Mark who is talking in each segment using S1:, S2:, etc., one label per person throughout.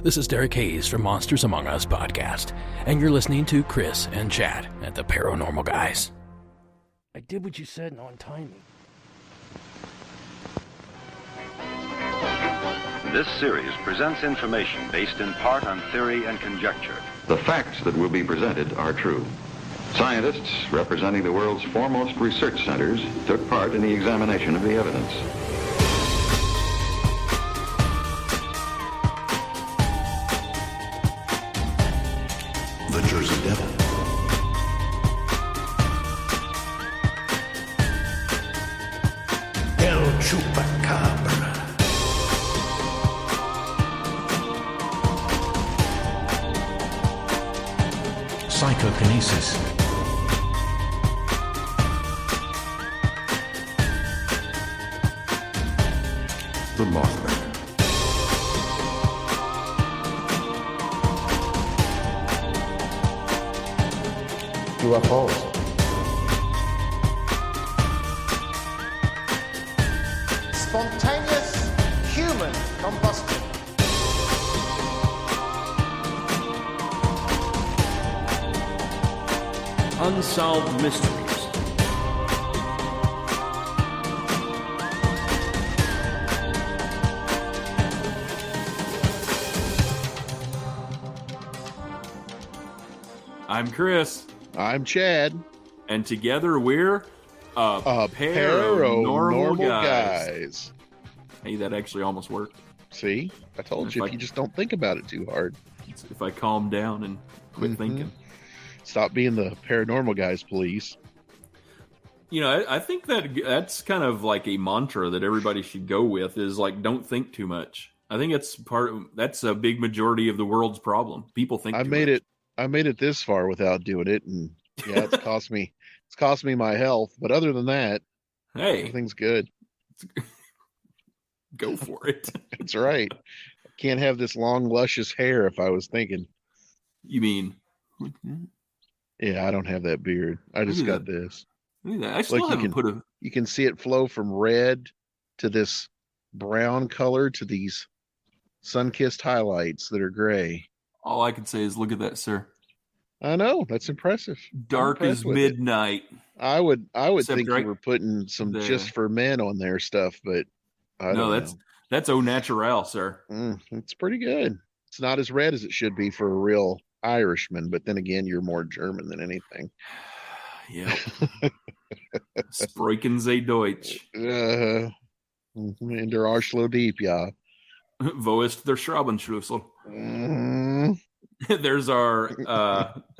S1: This is Derek Hayes from Monsters Among Us podcast, and you're listening to Chris and Chad at the Paranormal Guys. I did what you said on timing.
S2: This series presents information based in part on theory and conjecture.
S3: The facts that will be presented are true. Scientists representing the world's foremost research centers took part in the examination of the evidence.
S4: The Jersey Devil. El Chupacabra. Psychokinesis. The Mothman. UFOs.
S5: Spontaneous human combustion.
S1: Unsolved mysteries.
S6: I'm Chris.
S7: I'm Chad.
S6: And together we're a paranormal guys. Hey, that actually almost worked.
S7: See? I told you, if you just don't think about it too hard.
S6: If I calm down and quit thinking.
S7: Stop being the paranormal guys, please.
S6: You know, I think that's kind of like a mantra that everybody should go with is like, don't think too much. I think that's a big majority of the world's problem. People think too much.
S7: I made it this far without doing it, and yeah, it's cost me my health. But other than that,
S6: hey,
S7: everything's good.
S6: Go for it.
S7: That's right. I can't have this long, luscious hair if I was thinking.
S6: You mean?
S7: Yeah, I don't have that beard. I just got this.
S6: Look at that. I still haven't put a...
S7: You can see it flow from red to this brown color to these sun-kissed highlights that are gray.
S6: All I can say is look at that, sir.
S7: I know. That's impressive.
S6: Dark as midnight.
S7: I would think you were putting some just for men on their stuff, but I don't know.
S6: That's au naturel, sir.
S7: It's pretty good. It's not as red as it should be for a real Irishman, but then again, you're more German than anything.
S6: Yeah. Sprechen Sie Deutsch.
S7: In der Arschloh deep, ja.
S6: Wo ist der Schraubenschlüssel? There's our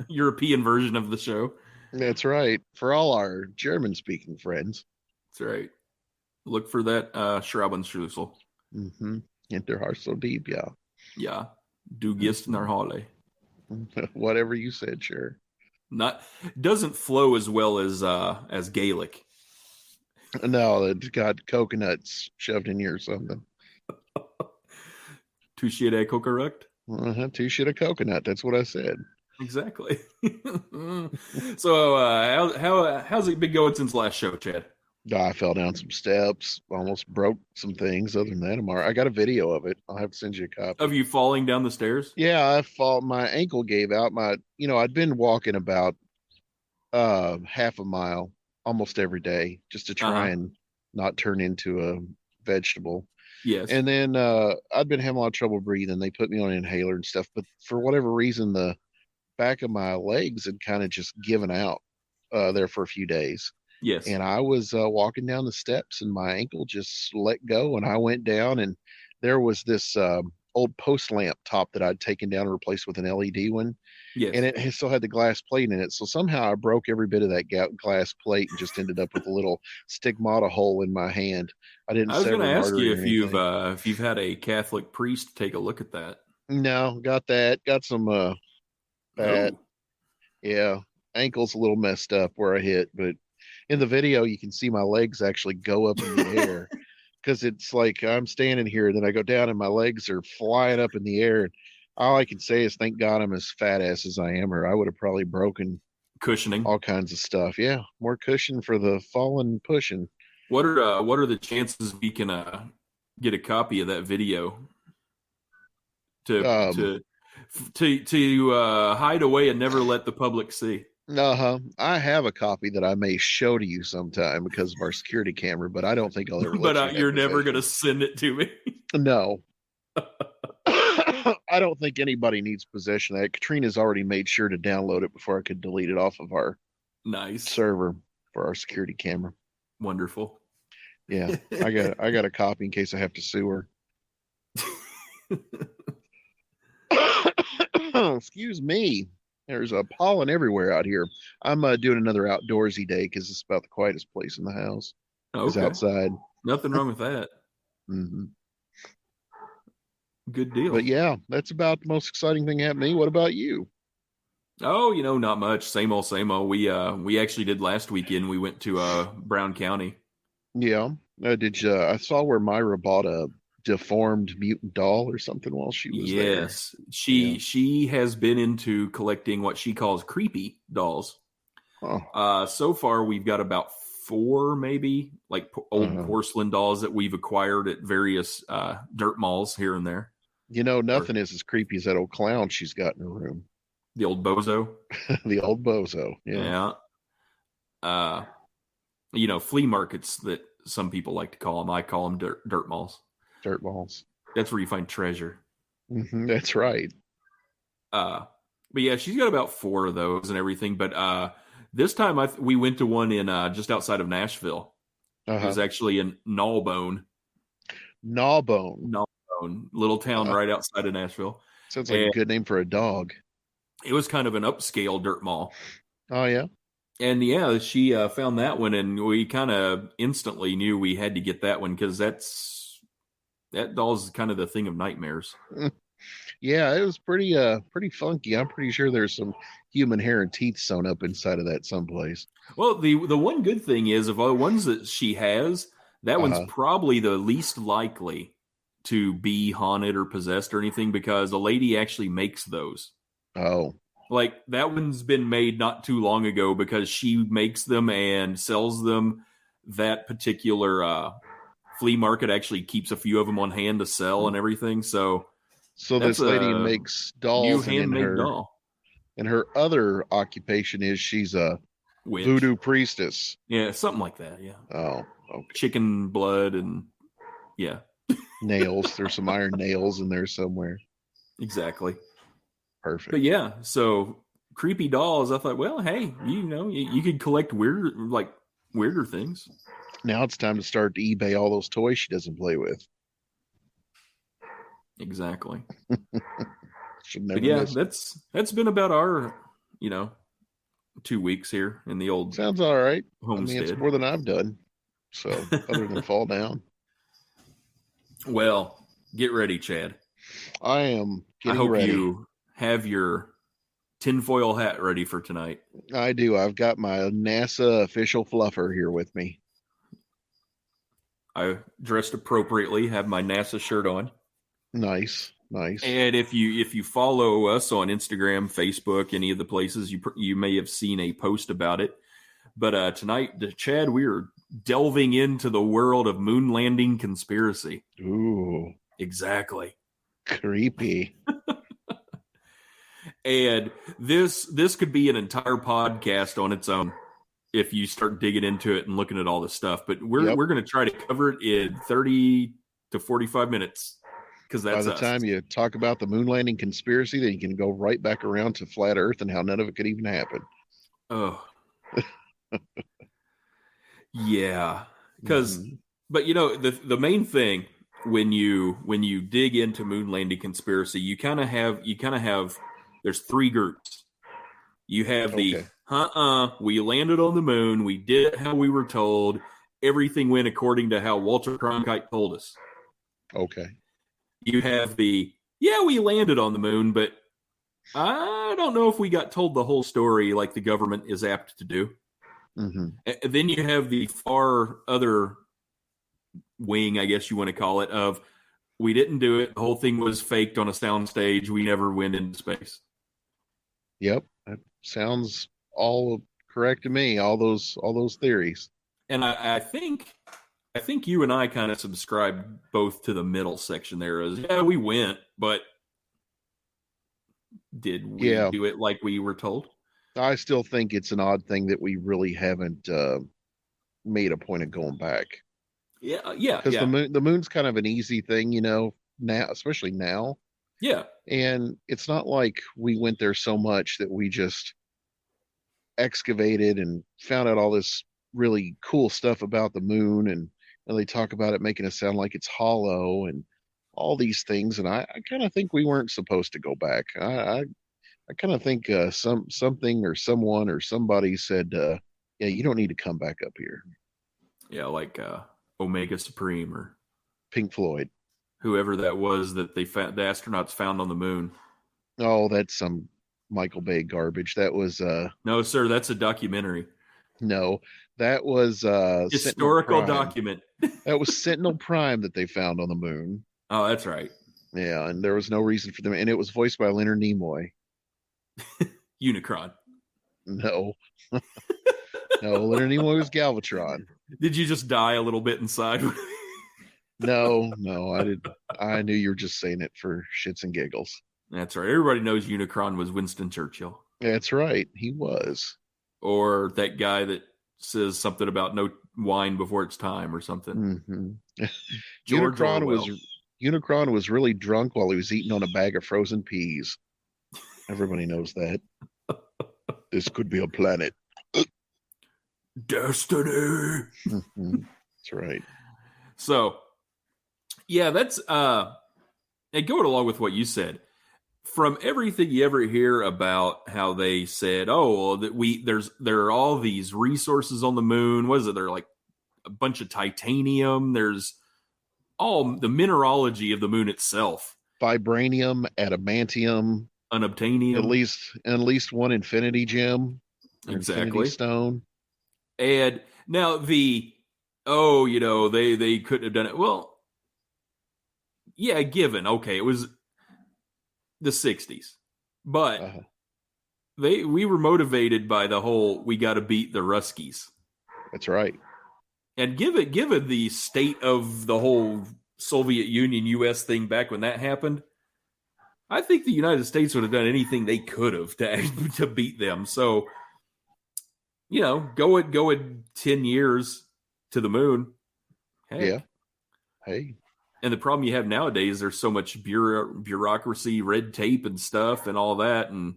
S6: European version of the show.
S7: That's right. For all our German-speaking friends.
S6: That's right. Look for that Schraubenschlüssel.
S7: In der Arschloh deep, ja.
S6: Yeah. Du gehst nach Halle.
S7: Whatever you said, sure.
S6: Doesn't flow as well as Gaelic.
S7: No, it's got coconuts shoved in here or something.
S6: Touche de coconut.
S7: Touche de coconut. That's what I said.
S6: Exactly. So, how's it been going since last show, Chad?
S7: I fell down some steps, almost broke some things. Other than that, I got a video of it. I'll have to send you a copy.
S6: Of you falling down the stairs?
S7: Yeah, my ankle gave out. I'd been walking about half a mile almost every day just to try and not turn into a vegetable.
S6: Yes.
S7: And then I'd been having a lot of trouble breathing. They put me on an inhaler and stuff, but for whatever reason, the back of my legs had kind of just given out there for a few days.
S6: Yes.
S7: And I was walking down the steps and my ankle just let go and I went down and there was this old post lamp top that I'd taken down and replaced with an LED one.
S6: Yes.
S7: And it still had the glass plate in it. So somehow I broke every bit of that glass plate and just ended up with a little stigmata hole in my hand. I was
S6: going to ask you if you've had a Catholic priest take a look at that.
S7: No, got that. Got some that. Yeah. Ankle's a little messed up where I hit, but in the video, you can see my legs actually go up in the air because it's like I'm standing here, then I go down and my legs are flying up in the air. All I can say is thank God I'm as fat ass as I am, or I would have probably broken
S6: cushioning,
S7: all kinds of stuff. Yeah, more cushion for the falling pushing.
S6: What are the chances we can get a copy of that video? to hide away and never let the public see.
S7: I have a copy that I may show to you sometime because of our security camera, but I don't think I'll ever let
S6: But
S7: you
S6: you're never
S7: possession.
S6: going to send it to me.
S7: No. I don't think anybody needs possession of that. Katrina's already made sure to download it before I could delete it off of our
S6: Nice
S7: server for our security camera.
S6: Wonderful.
S7: Yeah, I got a copy in case I have to sue her. Excuse me. There's pollen everywhere out here. I'm doing another outdoorsy day because it's about the quietest place in the house. Is outside.
S6: Nothing wrong with that.
S7: Mm-hmm.
S6: Good deal.
S7: But yeah, that's about the most exciting thing happening. What about you?
S6: Oh, not much. Same old, same old. We actually did last weekend. We went to Brown County.
S7: Yeah. Did you? I saw where Myra bought a deformed mutant doll or something while she was there.
S6: Yes, she has been into collecting what she calls creepy dolls.
S7: Oh.
S6: So far, we've got about 4, maybe, like old porcelain dolls that we've acquired at various dirt malls here and there.
S7: Nothing is as creepy as that old clown she's got in her room.
S6: The old bozo.
S7: The old bozo.
S6: Yeah. Flea markets that some people like to call them. I call them dirt malls.
S7: Dirt malls.
S6: That's where you find treasure.
S7: Mm-hmm, that's right.
S6: But yeah, she's got about 4 of those and everything. But this time we went to one in just outside of Nashville. It was actually in Gnawbone.
S7: Gnawbone,
S6: little town right outside of Nashville.
S7: Sounds like a good name for a dog.
S6: It was kind of an upscale dirt mall.
S7: Oh yeah.
S6: And yeah, she found that one, and we kind of instantly knew we had to get that one because that doll's kind of the thing of nightmares.
S7: Yeah, it was pretty funky. I'm pretty sure there's some human hair and teeth sewn up inside of that someplace.
S6: Well, the one good thing is, of all the ones that she has, that one's probably the least likely to be haunted or possessed or anything because the lady actually makes those.
S7: Oh.
S6: Like, that one's been made not too long ago because she makes them and sells them. That particular flea market actually keeps a few of them on hand to sell and everything. So
S7: this lady makes dolls.
S6: New handmade doll.
S7: And her other occupation is she's a
S6: witch.
S7: Voodoo priestess.
S6: Yeah, something like that. Yeah.
S7: Oh, okay.
S6: Chicken blood and yeah.
S7: Nails. There's some iron nails in there somewhere.
S6: Exactly.
S7: Perfect.
S6: But yeah, so creepy dolls. I thought, well, hey, you could collect weirder things.
S7: Now it's time to start to eBay all those toys she doesn't play with.
S6: Exactly. But yeah, that's been about our 2 weeks here in the old.
S7: Sounds all right.
S6: Homestead.
S7: I mean, it's more than I've done. So other than fall down.
S6: Well, get ready, Chad.
S7: I am getting
S6: ready. I hope
S7: ready.
S6: you have your tinfoil hat ready for tonight.
S7: I do. I've got my NASA official fluffer here with me.
S6: I dressed appropriately, have my NASA shirt on.
S7: Nice.
S6: And if you follow us on Instagram, Facebook, any of the places, you may have seen a post about it. But tonight, Chad, we are delving into the world of moon landing conspiracy.
S7: Ooh.
S6: Exactly.
S7: Creepy.
S6: And this could be an entire podcast on its own if you start digging into it and looking at all this stuff. But we're going to try to cover it in 30 to 45 minutes. Because that's
S7: by the time you talk about the moon landing conspiracy, then you can go right back around to flat Earth and how none of it could even happen.
S6: Oh, yeah. Because, but the main thing when you dig into moon landing conspiracy, you kind of have. There's 3 groups. You have the we landed on the moon, we did it how we were told, everything went according to how Walter Cronkite told us.
S7: Okay.
S6: You have we landed on the moon, but I don't know if we got told the whole story like the government is apt to do.
S7: Mm-hmm.
S6: And then you have the far other wing, I guess you want to call it, of we didn't do it. The whole thing was faked on a soundstage. We never went into space.
S7: Yep. That sounds all correct to me. All those theories.
S6: And I think you and I kind of subscribe both to the middle section there as, we went, but Did we do it like we were told?
S7: I still think it's an odd thing that we really haven't made a point of going back.
S6: Yeah.
S7: Because the moon's kind of an easy thing, now, especially now.
S6: Yeah.
S7: And it's not like we went there so much that we just excavated and found out all this really cool stuff about the moon, and they talk about it making it sound like it's hollow and all these things. And I kind of think we weren't supposed to go back. I kind of think something or someone or somebody said, yeah, you don't need to come back up here.
S6: Yeah, like Omega Supreme or
S7: Pink Floyd.
S6: Whoever that was that the astronauts found on the moon.
S7: Oh, that's some Michael Bay garbage. That was
S6: no, sir, that's a documentary.
S7: No, that was
S6: historical document.
S7: That was Sentinel Prime that they found on the moon.
S6: Oh, that's right.
S7: Yeah, and there was no reason for them, and it was voiced by Leonard Nimoy.
S6: Unicron.
S7: No. No, Leonard Nimoy was Galvatron.
S6: Did you just die a little bit inside?
S7: No, I did. I knew you were just saying it for shits and giggles.
S6: That's right. Everybody knows Unicron was Winston Churchill.
S7: That's right. He was.
S6: Or that guy that says something about no wine before it's time or something.
S7: Mm-hmm.
S6: Unicron
S7: was really drunk while he was eating on a bag of frozen peas. Everybody knows that. This could be a planet.
S6: Destiny.
S7: Mm-hmm. That's right.
S6: So, yeah, that's and going along with what you said. From everything you ever hear about how they said, oh, that there are all these resources on the moon. What is it? They're like a bunch of titanium. There's all the mineralogy of the moon itself.
S7: Vibranium, adamantium,
S6: unobtainium,
S7: at least one infinity gem,
S6: exactly,
S7: infinity stone.
S6: And now they couldn't have done it. Well, yeah, given okay, it was the 60s, but we were motivated by the whole we got to beat the Ruskies.
S7: That's right.
S6: And given the state of the whole Soviet Union U.S. thing back when that happened, I think the United States would have done anything they could have to beat them. So, go at 10 years to the moon. Heck.
S7: Yeah. Hey.
S6: And the problem you have nowadays, there's so much bureaucracy, red tape and stuff and all that, and,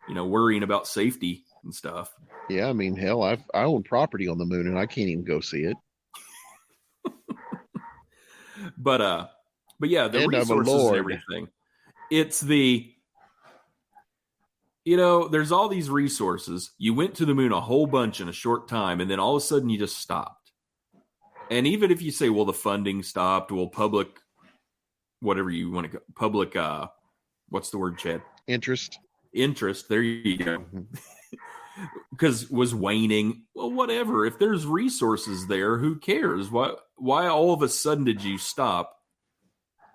S6: worrying about safety and stuff.
S7: Yeah, I mean, hell, I own property on the moon and I can't even go see it.
S6: But yeah, the resources and everything. It's there's all these resources. You went to the moon a whole bunch in a short time, and then all of a sudden you just stopped. And even if you say, well, the funding stopped, well, public, whatever you want to go, public, what's the word, Chad?
S7: Interest,
S6: there you go. Because was waning. Well, whatever. If there's resources there, who cares? Why all of a sudden did you stop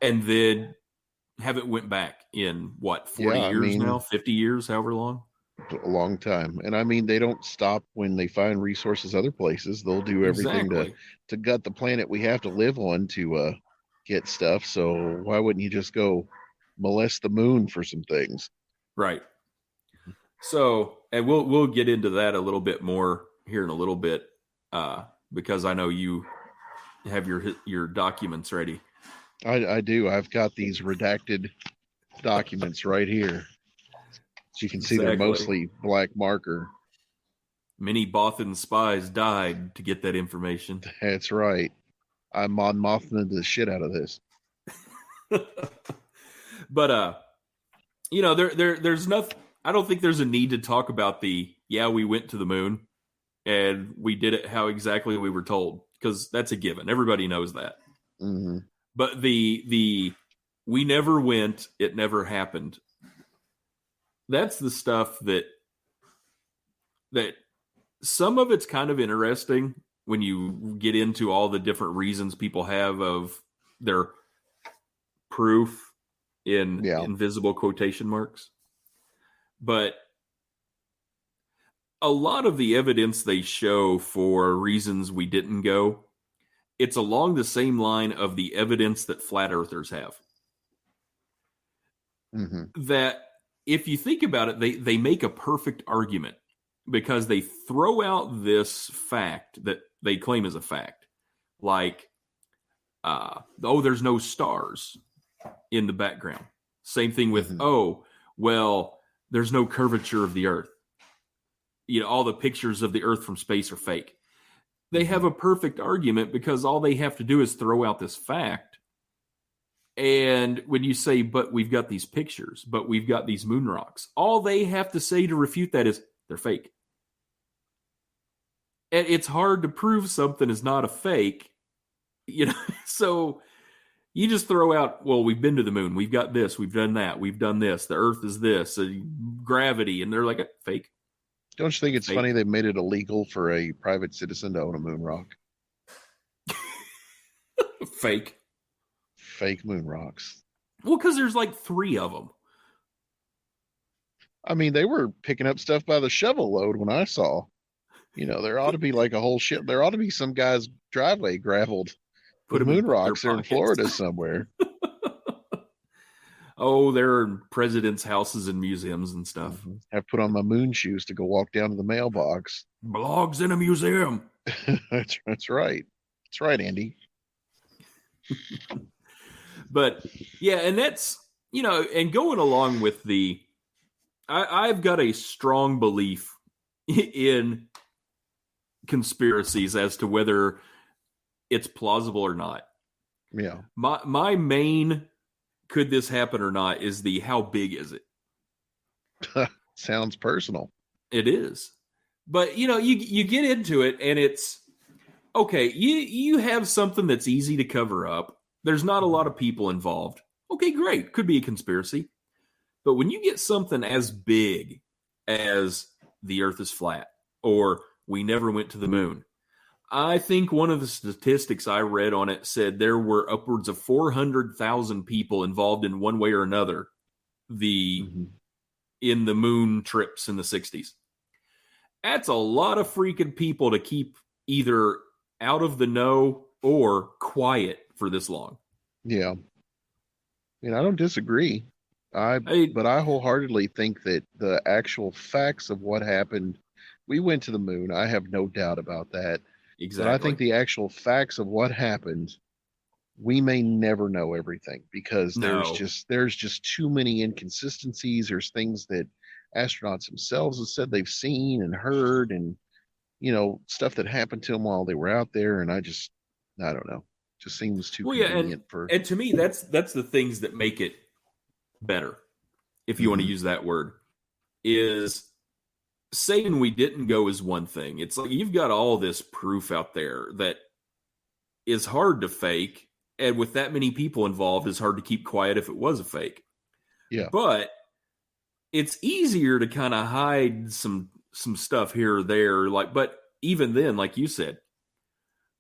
S6: and then haven't went back in, 40 years now? 50 years, however long?
S7: A long time. And I mean, they don't stop when they find resources other places. They'll do everything to gut the planet we have to live on to get stuff. So why wouldn't you just go molest the moon for some things?
S6: Right. So, and we'll get into that a little bit more here in a little bit, because I know you have your documents ready.
S7: I do. I've got these redacted documents right here. As you can see, They're mostly black marker.
S6: Many Bothan spies died to get that information.
S7: That's right. I'm Mon Mothman the shit out of this.
S6: But there's nothing. I don't think there's a need to talk about we went to the moon and we did it how exactly we were told, because that's a given. Everybody knows that.
S7: Mm-hmm.
S6: But we never went, it never happened. That's the stuff that some of it's kind of interesting when you get into all the different reasons people have of their proof in invisible quotation marks. But a lot of the evidence they show for reasons we didn't go, it's along the same line of the evidence that flat earthers have.
S7: Mm-hmm.
S6: That if you think about it, they make a perfect argument because they throw out this fact that they claim is a fact. Like, there's no stars in the background. Same thing with, there's no curvature of the Earth. All the pictures of the Earth from space are fake. They have a perfect argument because all they have to do is throw out this fact. And when you say, but we've got these pictures, but we've got these moon rocks, all they have to say to refute that is they're fake. And it's hard to prove something is not a fake, so you just throw out, well, we've been to the moon, we've got this, we've done that, we've done this, the Earth is this, gravity, and they're like, fake.
S7: Don't you think it's funny they made it illegal for a private citizen to own a moon rock?
S6: Fake
S7: moon rocks.
S6: Well, because there's like 3 of them.
S7: I mean, they were picking up stuff by the shovel load when I saw. There ought to be like a whole shit. There ought to be some guy's driveway graveled with moon rocks there in Florida somewhere.
S6: They're in presidents' houses and museums and stuff.
S7: Have put on my moon shoes to go walk down to the mailbox.
S6: Blogs in a museum.
S7: That's right. That's right, Andy.
S6: But yeah, and that's, and going along with I've got a strong belief in conspiracies as to whether it's plausible or not.
S7: Yeah.
S6: My main could this happen or not is how big is it?
S7: Sounds personal.
S6: It is. But you get into it and it's okay, you have something that's easy to cover up. There's not a lot of people involved. Okay, great. Could be a conspiracy. But when you get something as big as the Earth is flat or we never went to the moon, I think one of the statistics I read on it said there were upwards of 400,000 people involved in one way or another in the moon trips in the 60s. That's a lot of freaking people to keep either out of the know or quiet for this long.
S7: Yeah. I don't disagree. But I wholeheartedly think that the actual facts of what happened, we went to the moon. I have no doubt about that.
S6: Exactly.
S7: But I think the actual facts of what happened, we may never know everything because there's just too many inconsistencies. There's things that astronauts themselves have said they've seen and heard and, stuff that happened to them while they were out there. And I don't know. Just seems too convenient
S6: and to me, that's the things that make it better, if you want to use that word, is saying we didn't go is one thing. It's like you've got all this proof out there that is hard to fake, and with that many people involved, it's hard to keep quiet if it was a fake.
S7: Yeah.
S6: But it's easier to kind of hide some stuff here or there. But even then, like you said,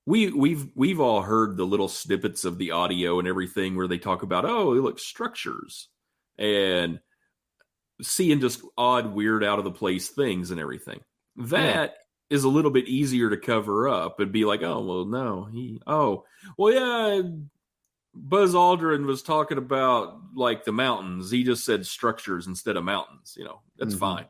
S6: we've all heard the little snippets of the audio and everything where they talk about, look, structures and seeing just odd, weird, out of the place things and everything. That is a little bit easier to cover up and be like, Buzz Aldrin was talking about like the mountains. He just said structures instead of mountains. That's fine.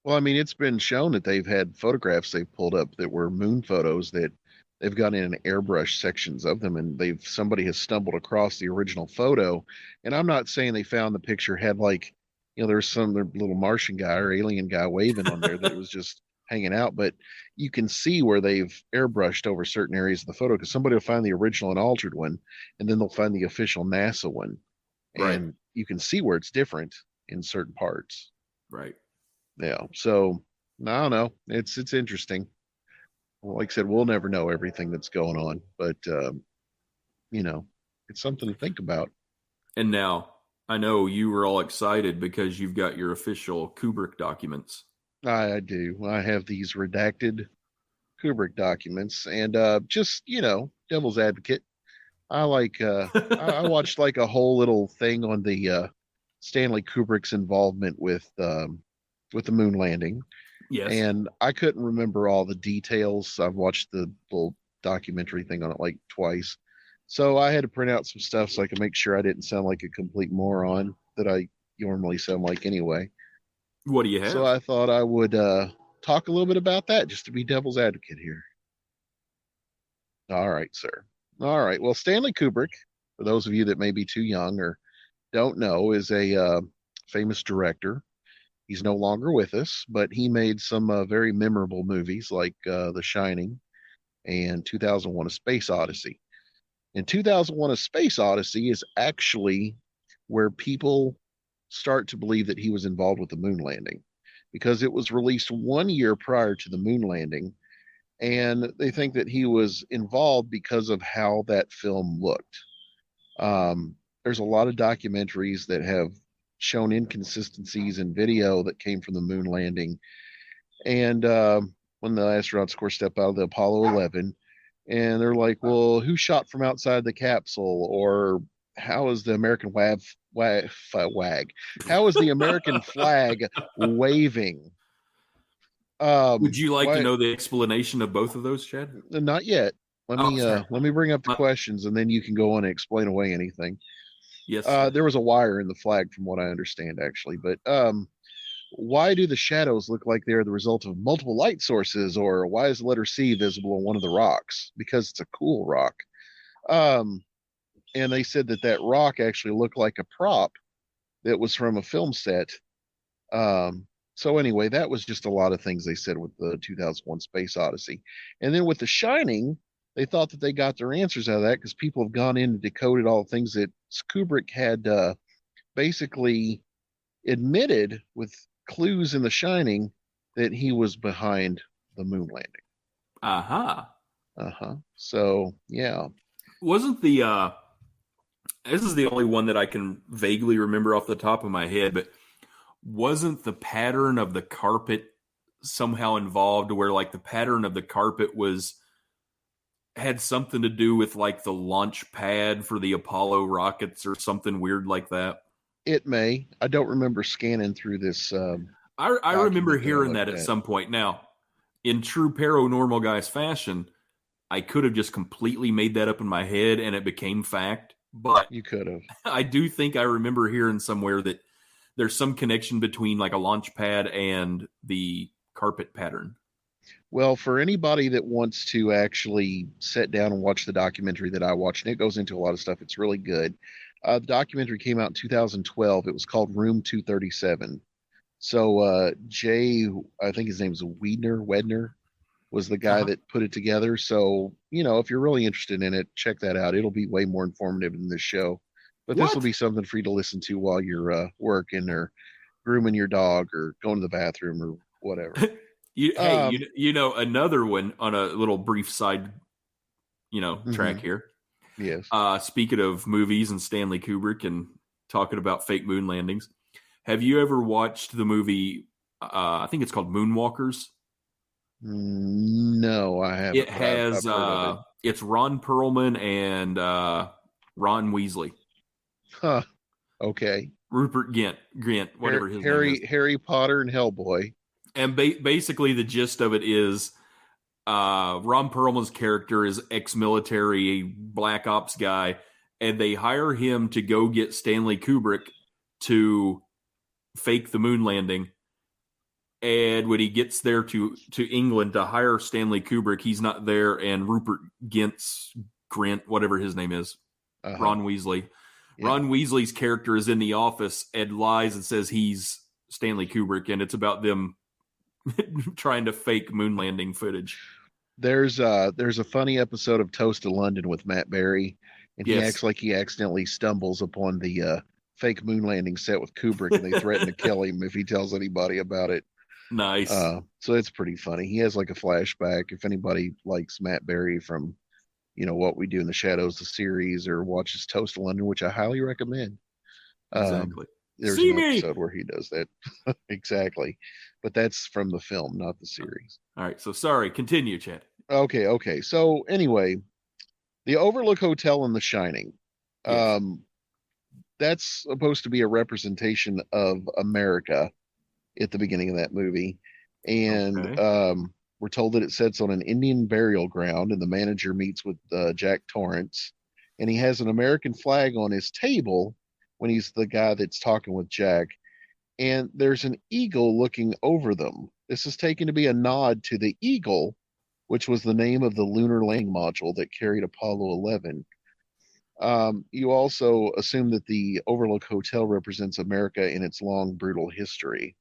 S7: Well, I mean, it's been shown that they've had photographs they've pulled up that were moon photos that they've got in airbrush sections of them, and somebody has stumbled across the original photo. And I'm not saying they found the picture had there's some little Martian guy or alien guy waving on there that it was just hanging out, but you can see where they've airbrushed over certain areas of the photo because somebody will find the original and altered one, and then they'll find the official NASA one, and you can see where it's different in certain parts.
S6: Right.
S7: Yeah. So I don't know. It's interesting. Like I said, we'll never know everything that's going on, but it's something to think about.
S6: And now I know you were all excited because you've got your official Kubrick documents.
S7: I do. I have these redacted Kubrick documents, and just devil's advocate. I watched like a whole little thing on the Stanley Kubrick's involvement with the moon landing.
S6: Yes.
S7: And I couldn't remember all the details. I've watched the little documentary thing on it like twice. So I had to print out some stuff so I could make sure I didn't sound like a complete moron, that I normally sound like anyway.
S6: What do you have?
S7: So I thought I would talk a little bit about that just to be devil's advocate here. All right, sir. All right. Well, Stanley Kubrick, for those of you that may be too young or don't know, is a famous director. He's no longer with us, but he made some very memorable movies like The Shining and 2001: A Space Odyssey. And 2001: A Space Odyssey is actually where people start to believe that he was involved with the moon landing because it was released 1 year prior to the moon landing. And they think that he was involved because of how that film looked. There's a lot of documentaries that have shown inconsistencies in video that came from the moon landing. And when the astronauts, of course, step out of the Apollo 11, and they're like, well, who shot from outside the capsule? Or how is the American wag? How is the American flag waving?
S6: Would you like to know the explanation of both of those, Chad?
S7: Not yet. Let me bring up the questions, and then you can go on and explain away anything.
S6: Yes.
S7: There was a wire in the flag, from what I understand, actually. But why do the shadows look like they're the result of multiple light sources? Or why is the letter C visible on one of the rocks? Because it's a cool rock. And they said that rock actually looked like a prop that was from a film set. So anyway, that was just a lot of things they said with the 2001: Space Odyssey. And then with The Shining, they thought that they got their answers out of that because people have gone in and decoded all the things that Kubrick had basically admitted with clues in The Shining that he was behind the moon landing. So, yeah.
S6: Wasn't the this is the only one that I can vaguely remember off the top of my head, but wasn't the pattern of the carpet somehow involved where like the pattern of the carpet had something to do with like the launch pad for the Apollo rockets or something weird like that?
S7: It may. I don't remember scanning through this.
S6: I remember hearing that at some point. Now, in true paranormal guys fashion, I could have just completely made that up in my head and it became fact. But
S7: you could have.
S6: I do think I remember hearing somewhere that there's some connection between like a launch pad and the carpet pattern.
S7: Well, for anybody that wants to actually sit down and watch the documentary that I watched, and it goes into a lot of stuff, it's really good. The documentary came out in 2012. It was called Room 237. So Jay, I think his name is Wedner, was the guy that put it together. So, if you're really interested in it, check that out. It'll be way more informative than this show. But this will be something for you to listen to while you're working or grooming your dog or going to the bathroom or whatever.
S6: Another one on a little brief side, track here.
S7: Yes.
S6: Speaking of movies and Stanley Kubrick and talking about fake moon landings, have you ever watched the movie? I think it's called Moonwalkers.
S7: No, I haven't.
S6: It has it's Ron Perlman and Ron Weasley.
S7: Huh. Okay.
S6: Rupert Grint, whatever his name is.
S7: Harry Potter and Hellboy.
S6: And basically the gist of it is Ron Perlman's character is ex-military, black ops guy, and they hire him to go get Stanley Kubrick to fake the moon landing. And when he gets there to England to hire Stanley Kubrick, he's not there, and Rupert Grint, whatever his name is, Ron Weasley. Yeah. Ron Weasley's character is in the office and lies and says he's Stanley Kubrick, and it's about them trying to fake moon landing footage.
S7: There's a funny episode of Toast to London with Matt Berry, and he acts like he accidentally stumbles upon the fake moon landing set with Kubrick, and they threaten to kill him if he tells anybody about it.
S6: Nice.
S7: So it's pretty funny. He has like a flashback. If anybody likes Matt Berry from What We Do in the Shadows, the series, or watches Toast to London, which I highly recommend.
S6: Exactly.
S7: There's an episode where he does that. Exactly. But that's from the film, not the series.
S6: All right. So sorry. Continue, Chad.
S7: Okay. So anyway, the Overlook Hotel in The Shining. Yes. That's supposed to be a representation of America at the beginning of that movie. And we're told that it sits on an Indian burial ground, and the manager meets with Jack Torrance, and he has an American flag on his table, when he's the guy that's talking with Jack. And there's an eagle looking over them. This is taken to be a nod to the Eagle, which was the name of the lunar landing module that carried Apollo 11. You also assume that the Overlook Hotel represents America in its long, brutal history.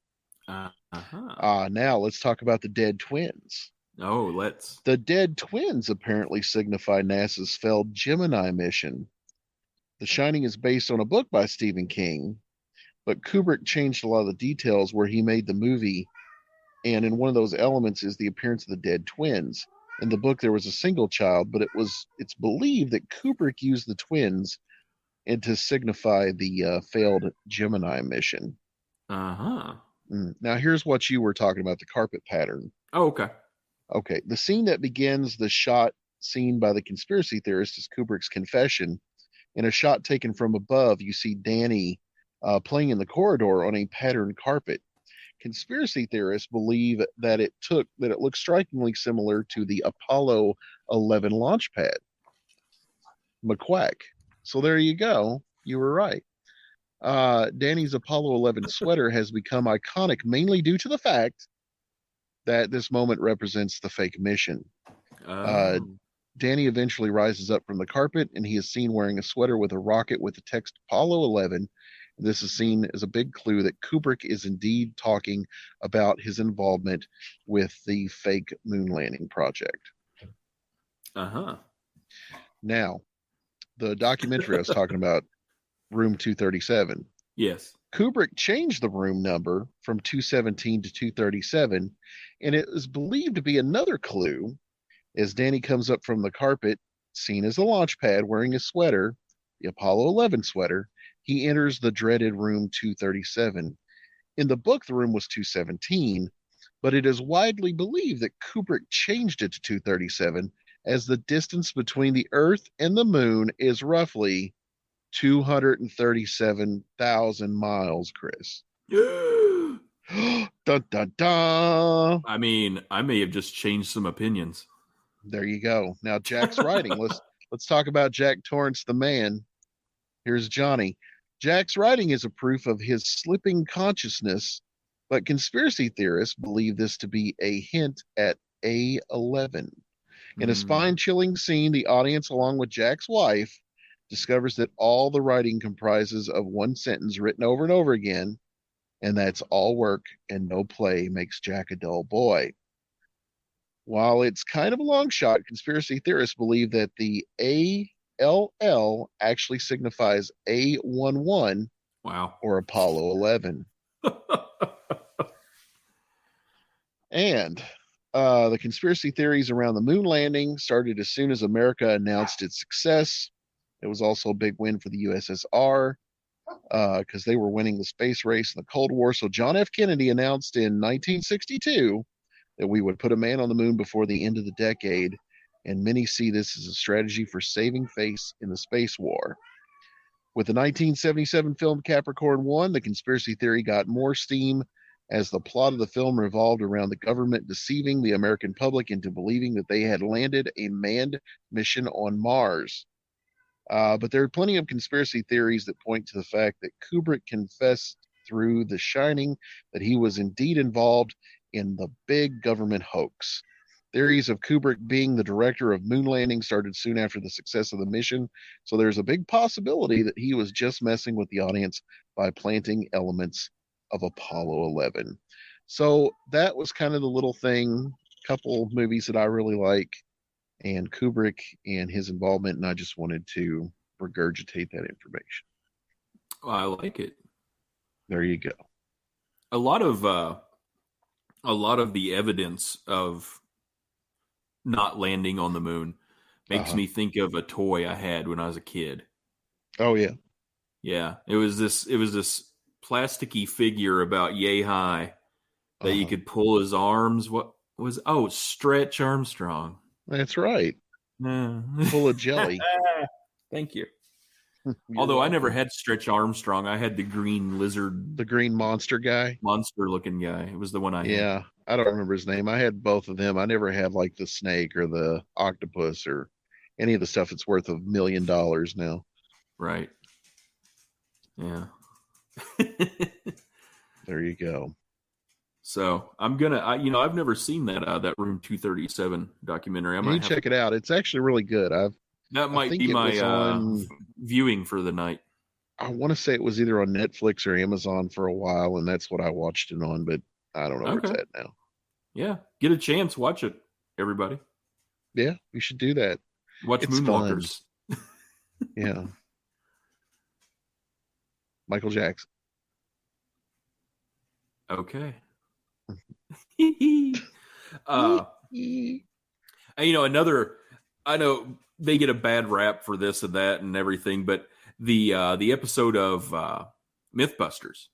S7: Now let's talk about the dead twins.
S6: Oh, let's.
S7: The dead twins apparently signify NASA's failed Gemini mission. The Shining is based on a book by Stephen King, but Kubrick changed a lot of the details where he made the movie, and in one of those elements is the appearance of the dead twins. In the book, there was a single child, but it's believed that Kubrick used the twins and to signify the failed Gemini mission. Now, here's what you were talking about, the carpet pattern.
S6: Oh, okay.
S7: Okay, the scene that begins the shot seen by the conspiracy theorist is Kubrick's confession. In a shot taken from above, you see Danny playing in the corridor on a patterned carpet. Conspiracy theorists believe that it looks strikingly similar to the Apollo 11 launch pad. McQuack. So there you go. You were right. Danny's Apollo 11 sweater has become iconic mainly due to the fact that this moment represents the fake mission. Danny eventually rises up from the carpet, and he is seen wearing a sweater with a rocket with the text Apollo 11. This is seen as a big clue that Kubrick is indeed talking about his involvement with the fake moon landing project. Now, the documentary I was talking about, Room 237.
S6: Yes.
S7: Kubrick changed the room number from 217 to 237, and it is believed to be another clue as Danny comes up from the carpet, seen as a launch pad wearing a sweater, the Apollo 11 sweater. He enters the dreaded room 237. In the book, the room was 217, but it is widely believed that Kubrick changed it to 237 as the distance between the Earth and the moon is roughly 237,000 miles, Chris.
S6: Dun,
S7: dun, dun.
S6: I mean, I may have just changed some opinions.
S7: There you go. Now, Jack's writing. Let's talk about Jack Torrance, the man. Here's Johnny. Jack's writing is a proof of his slipping consciousness, but conspiracy theorists believe this to be a hint at A11. In a spine-chilling scene, the audience, along with Jack's wife, discovers that all the writing comprises of one sentence written over and over again, and that's all work and no play makes Jack a dull boy. While it's kind of a long shot, conspiracy theorists believe that the ALL actually signifies A11 or Apollo 11. And the conspiracy theories around the moon landing started as soon as America announced its success. It was also a big win for the USSR because they were winning the space race in the Cold War. So John F. Kennedy announced in 1962 that we would put a man on the moon before the end of the decade, and many see this as a strategy for saving face in the space war. With the 1977 film Capricorn 1, the conspiracy theory got more steam as the plot of the film revolved around the government deceiving the American public into believing that they had landed a manned mission on Mars. But there are plenty of conspiracy theories that point to the fact that Kubrick confessed through The Shining that he was indeed involved in the big government hoax. Theories of Kubrick being the director of moon landing started soon after the success of the mission, so there's a big possibility that he was just messing with the audience by planting elements of Apollo 11. So that was kind of the little thing, couple movies that I really like, and Kubrick and his involvement, and I just wanted to regurgitate that information.
S6: Well, I like it.
S7: There you go.
S6: A lot of the evidence of not landing on the moon makes me think of a toy I had when I was a kid.
S7: Oh yeah.
S6: Yeah. It was this plasticky figure about yay high that you could pull his arms. Stretch Armstrong.
S7: That's right. Full of jelly.
S6: Thank you. Although welcome. I never had Stretch Armstrong. I had the green lizard.
S7: The green monster guy?
S6: Monster looking guy. It was the one I had.
S7: Yeah. I don't remember his name. I had both of them. I never had like the snake or the octopus or any of the stuff that's worth $1 million now.
S6: Right. Yeah.
S7: There you go.
S6: So I'm gonna, I've never seen that Room 237 documentary. I
S7: You
S6: might have
S7: check it out. It's actually really good.
S6: that
S7: I
S6: might
S7: think
S6: be
S7: it was
S6: my
S7: on.
S6: viewing for the night.
S7: I want to say it was either on Netflix or Amazon for a while, and that's what I watched it on. But I don't know where it's
S6: Okay.
S7: at now.
S6: Yeah, get a chance, watch it, everybody.
S7: Yeah, we should do that.
S6: Watch
S7: It's
S6: Moonwalkers.
S7: fun. Yeah. Michael Jackson.
S6: Okay. Another. I know they get a bad rap for this and that and everything, but the episode of MythBusters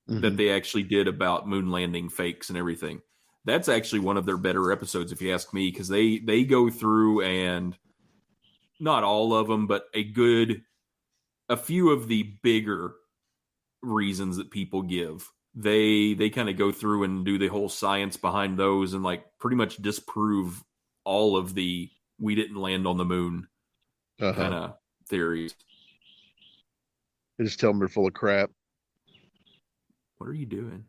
S6: that they actually did about moon landing fakes and everything. That's actually one of their better episodes, if you ask me, because they go through, and not all of them, but a few of the bigger reasons that people give. They kind of go through and do the whole science behind those and like pretty much disprove all of the we didn't land on the moon kind of theories.
S7: I just tell them they're full of crap.
S6: What are you doing?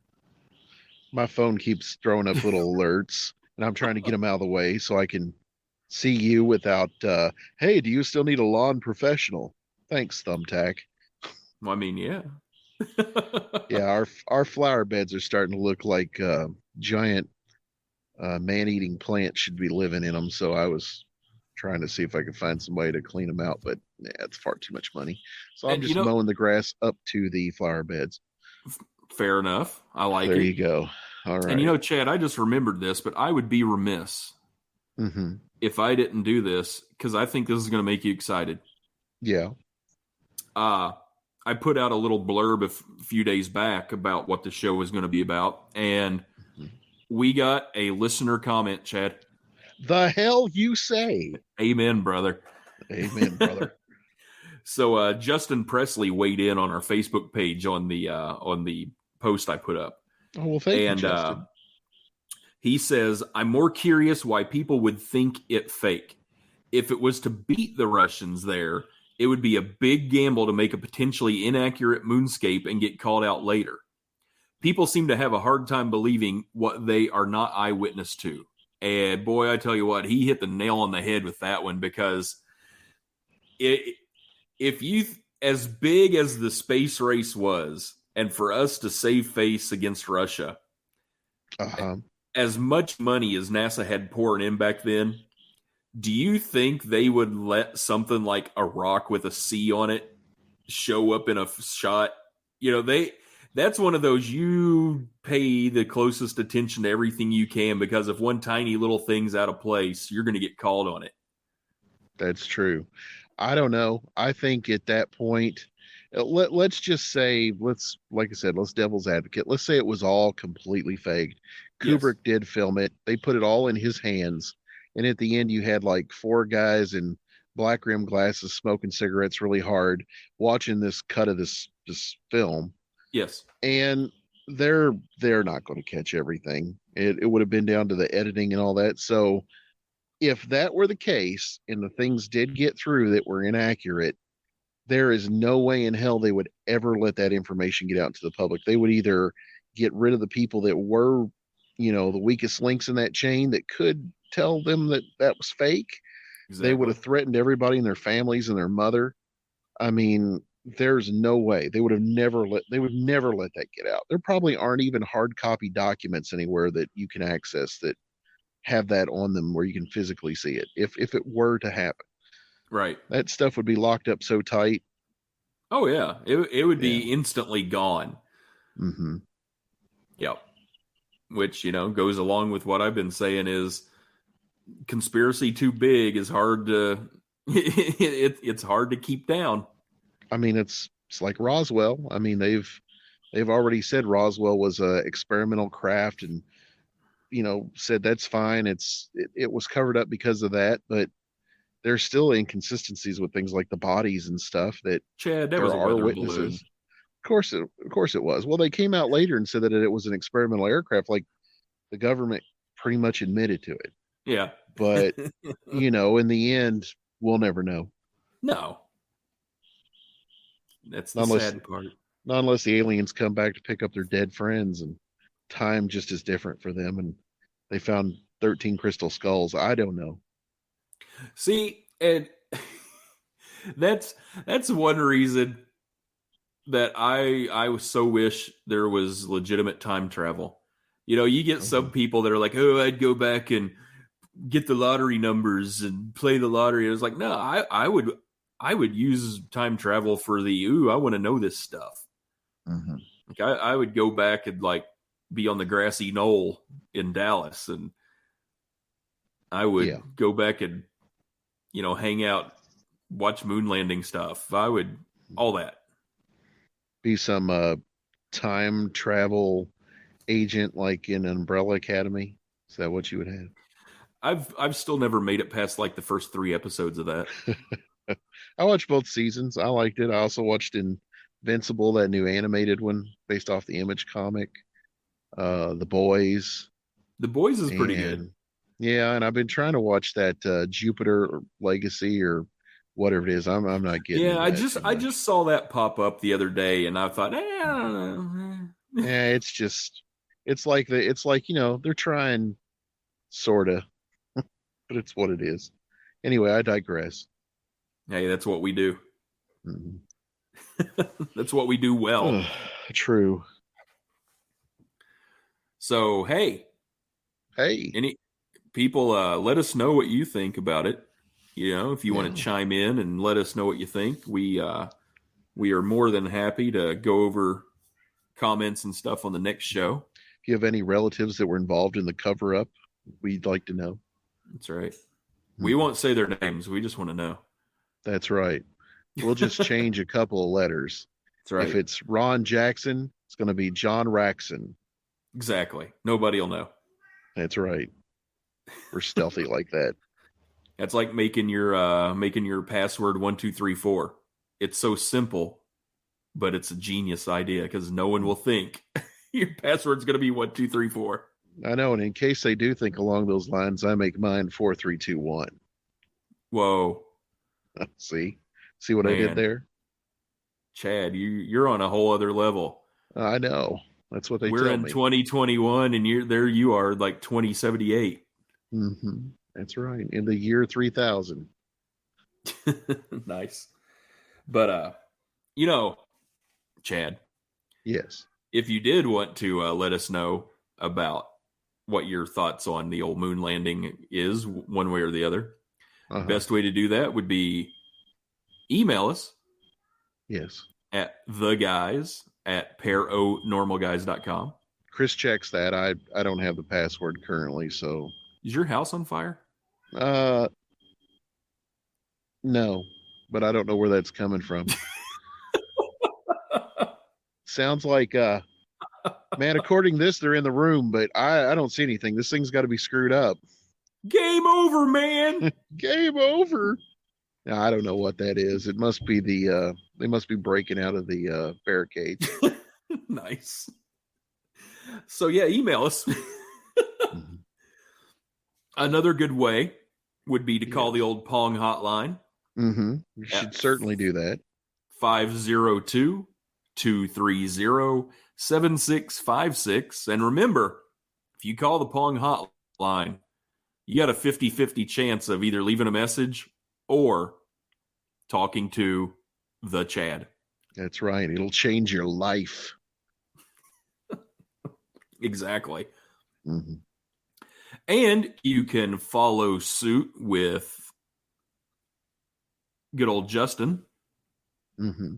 S7: My phone keeps throwing up little alerts, and I'm trying to get them out of the way so I can see you without, hey, do you still need a lawn professional? Thanks, Thumbtack.
S6: Well, I mean, yeah.
S7: Yeah, our flower beds are starting to look like giant man-eating plants should be living in them. So I was trying to see if I could find some way to clean them out, but yeah, it's far too much money. So I'm just mowing the grass up to the flower beds.
S6: Fair enough. I like it.
S7: There you go. All right.
S6: And Chad, I just remembered this, but I would be remiss if I didn't do this, because I think this is going to make you excited.
S7: Yeah.
S6: I put out a little blurb a few days back about what the show was going to be about, and we got a listener comment, Chad.
S7: The hell you say?
S6: Amen, brother.
S7: Amen, brother.
S6: So Justin Presley weighed in on our Facebook page on the post I put up.
S7: Oh, well, thank you, Justin.
S6: He says, I'm more curious why people would think it fake. If it was to beat the Russians there, it would be a big gamble to make a potentially inaccurate moonscape and get called out later. People seem to have a hard time believing what they are not eyewitness to. And boy, I tell you what, he hit the nail on the head with that one, because if you, as big as the space race was, and for us to save face against Russia, as much money as NASA had pouring in back then, do you think they would let something like a rock with a C on it show up in a shot? That's one of those, you pay the closest attention to everything you can, because if one tiny little thing's out of place, you're going to get called on it.
S7: That's true. I don't know. I think at that point, let's just say, like I said, let's devil's advocate. Let's say it was all completely faked. Kubrick did film it. They put it all in his hands. And at the end, you had like four guys in black rim glasses smoking cigarettes really hard, watching this cut of this film.
S6: Yes.
S7: And they're not going to catch everything. It would have been down to the editing and all that. So if that were the case and the things did get through that were inaccurate, there is no way in hell they would ever let that information get out to the public. They would either get rid of the people that were, the weakest links in that chain that could tell them that was fake. Exactly. They would have threatened everybody and their families and their mother. I mean, there's no way. They would never let that get out. There probably aren't even hard copy documents anywhere that you can access that have that on them where you can physically see it. If it were to happen.
S6: Right.
S7: That stuff would be locked up so tight.
S6: Oh yeah. It would be instantly gone.
S7: Mm-hmm.
S6: Yep. Which, goes along with what I've been saying is conspiracy too big is hard to it's hard to keep down. I
S7: mean, it's like Roswell. I mean, they've already said Roswell was a experimental craft, and said that's fine. It was covered up because of that, but there's still inconsistencies with things like the bodies and stuff that
S6: Chad, that was a weather
S7: witnesses.
S6: Balloon.
S7: Of course it was. Well, they came out later and said that it was an experimental aircraft, like the government pretty much admitted to it.
S6: Yeah.
S7: But, in the end, we'll never know.
S6: No. That's the
S7: Not unless,
S6: sad part.
S7: not unless the aliens come back to pick up their dead friends and time just is different for them and they found 13 crystal skulls. I don't know.
S6: See, and that's one reason that I so wish there was legitimate time travel. You know, you get some people that are like, "Oh, I'd go back and get the lottery numbers and play the lottery." I was like, "No, I would use time travel for I want to know this stuff."
S7: Mm-hmm.
S6: Like I would go back and like be on the grassy knoll in Dallas, and I would go back and hang out, watch moon landing stuff. I would all that.
S7: Be some time travel agent like in Umbrella Academy. Is that what you would have?
S6: I've still never made it past like the first 3 episodes of that.
S7: I watched both seasons. I liked it. I also watched Invincible, that new animated one based off the Image comic. The Boys.
S6: The Boys is pretty good.
S7: Yeah, and I've been trying to watch that Jupiter Legacy or whatever it is. I'm not getting.
S6: Yeah, I just saw that pop up the other day, and I thought, I don't know.
S7: Yeah, it's like they're trying, sorta, but it's what it is. Anyway, I digress.
S6: Hey, that's what we do.
S7: Mm-hmm.
S6: That's what we do well.
S7: True.
S6: So, hey, any people, let us know what you think about it. If you want to chime in and let us know what you think, we are more than happy to go over comments and stuff on the next show.
S7: If you have any relatives that were involved in the cover-up, we'd like to know.
S6: That's right. We won't say their names. We just want to know.
S7: That's right. We'll just change a couple of letters.
S6: That's right.
S7: If it's Ron Jackson, it's going to be John Raxon.
S6: Exactly. Nobody will know.
S7: That's right. We're stealthy like that.
S6: That's like making your password 1234. It's so simple, but it's a genius idea because no one will think your password's going to be 1234.
S7: I know, and in case they do think along those lines, I make mine 4321.
S6: Whoa!
S7: See what I did there,
S6: Chad? You're on a whole other level.
S7: I know. That's what they tell me.
S6: We're in 2021, and you are like 2078.
S7: Mm-hmm. That's right. In the year 3000.
S6: Nice. But, Chad.
S7: Yes.
S6: If you did want to let us know about what your thoughts on the old moon landing is, one way or the other, best way to do that would be email us.
S7: Yes.
S6: At theguys@paronormalguys.com.
S7: Chris checks that. I don't have the password currently, so.
S6: Is your house on fire?
S7: No, but I don't know where that's coming from. Sounds like, man, according to this, they're in the room, but I don't see anything. This thing's got to be screwed up.
S6: Game over, man.
S7: Game over. Now, I don't know what that is. It must be they must be breaking out of the barricades.
S6: Nice. So yeah, email us.
S7: Mm-hmm.
S6: Another good way would be to call the old Pong hotline.
S7: Mm-hmm. You should certainly do that.
S6: 502-230-7656. And remember, if you call the Pong hotline, you got a 50-50 chance of either leaving a message or talking to the Chad.
S7: That's right. It'll change your life.
S6: Exactly.
S7: Mm-hmm.
S6: And you can follow suit with good old Justin.
S7: Mm-hmm.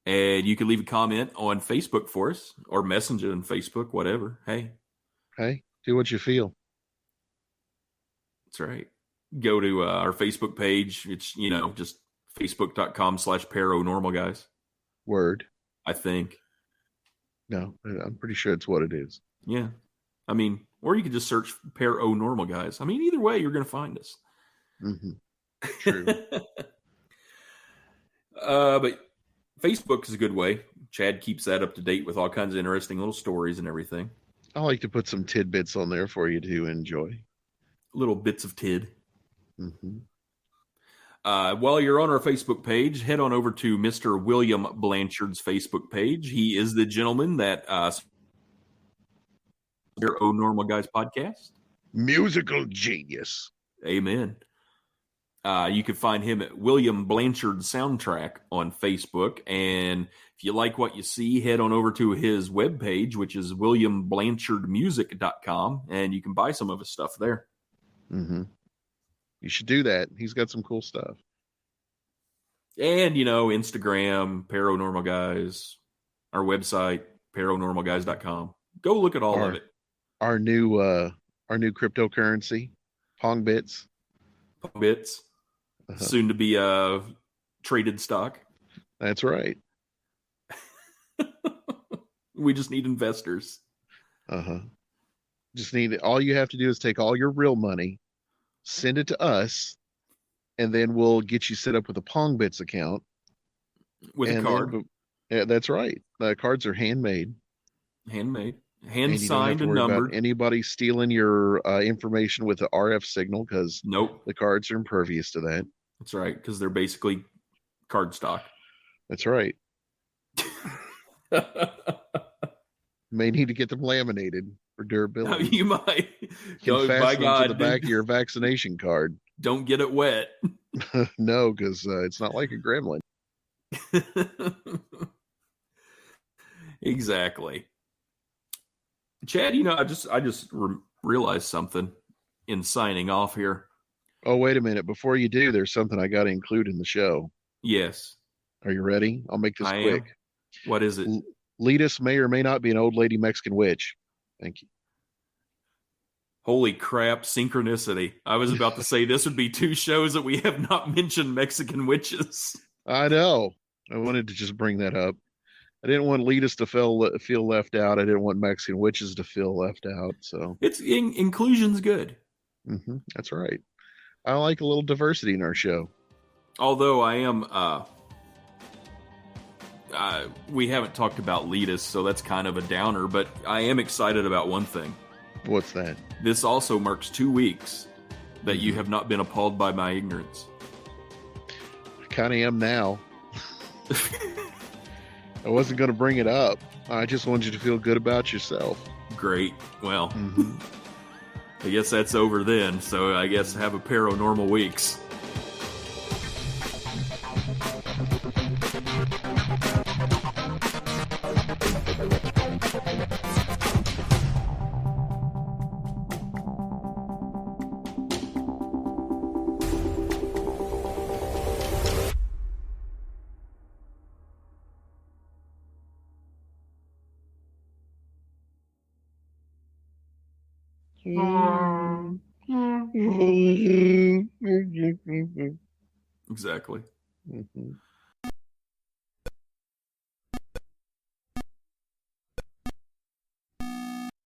S6: And you can leave a comment on Facebook for us or message it on Facebook, whatever. Hey,
S7: do what you feel.
S6: That's right. Go to our Facebook page. It's, just facebook.com/paranormalguys.
S7: Word.
S6: I think.
S7: No, I'm pretty sure it's what it is.
S6: Yeah. I mean, or you could just search Paranormal Guys. I mean, either way, you're going to find us.
S7: Mm-hmm. True.
S6: But Facebook is a good way. Chad keeps that up to date with all kinds of interesting little stories and everything.
S7: I like to put some tidbits on there for you to enjoy.
S6: Little bits of tid.
S7: Mm-hmm.
S6: While you're on our Facebook page, head on over to Mr. William Blanchard's Facebook page. He is the gentleman that your Oh Normal Guys podcast.
S7: Musical genius.
S6: Amen. You can find him at William Blanchard Soundtrack on Facebook. And if you like what you see, head on over to his webpage, which is williamblanchardmusic.com, and you can buy some of his stuff there.
S7: Mm-hmm. You should do that. He's got some cool stuff.
S6: And, Instagram, Paranormal Guys, our website, paranormalguys.com. Go look at all of it.
S7: Our new cryptocurrency, Pong Bits.
S6: Pong Bits. Uh-huh. Soon to be traded stock.
S7: That's right.
S6: We just need investors.
S7: Uh-huh. All you have to do is take all your real money, send it to us, and then we'll get you set up with a Pong Bits account.
S6: With a card.
S7: Yeah, that's right. The cards are handmade.
S6: Hand-signed and numbered.
S7: Anybody stealing your information with the RF signal, because
S6: nope,
S7: the cards are impervious to that.
S6: That's right, because they're basically card stock.
S7: That's right. May need to get them laminated for durability.
S6: You might.
S7: Fasten them to the back of your vaccination card.
S6: Don't get it wet.
S7: No, because it's not like a gremlin.
S6: Exactly. Chad, I just realized something in signing off here.
S7: Oh, wait a minute. Before you do, there's something I got to include in the show.
S6: Yes.
S7: Are you ready? I'll make this quick.
S6: What is it?
S7: Letus may or may not be an old lady Mexican witch. Thank you.
S6: Holy crap, synchronicity. I was about to say this would be 2 shows that we have not mentioned Mexican witches.
S7: I know. I wanted to just bring that up. I didn't want Letus to feel left out. I didn't want Mexican witches to feel left out. So
S6: inclusion's good.
S7: Mm-hmm, that's right. I like a little diversity in our show.
S6: Although I am, we haven't talked about Letus, so that's kind of a downer, but I am excited about one thing.
S7: What's that?
S6: This also marks 2 weeks that you have not been appalled by my ignorance.
S7: I kind of am now. I wasn't going to bring it up. I just wanted you to feel good about yourself.
S6: Great. Well, I guess that's over then, so I guess have a paranormal weeks. Exactly.
S7: Mm-hmm.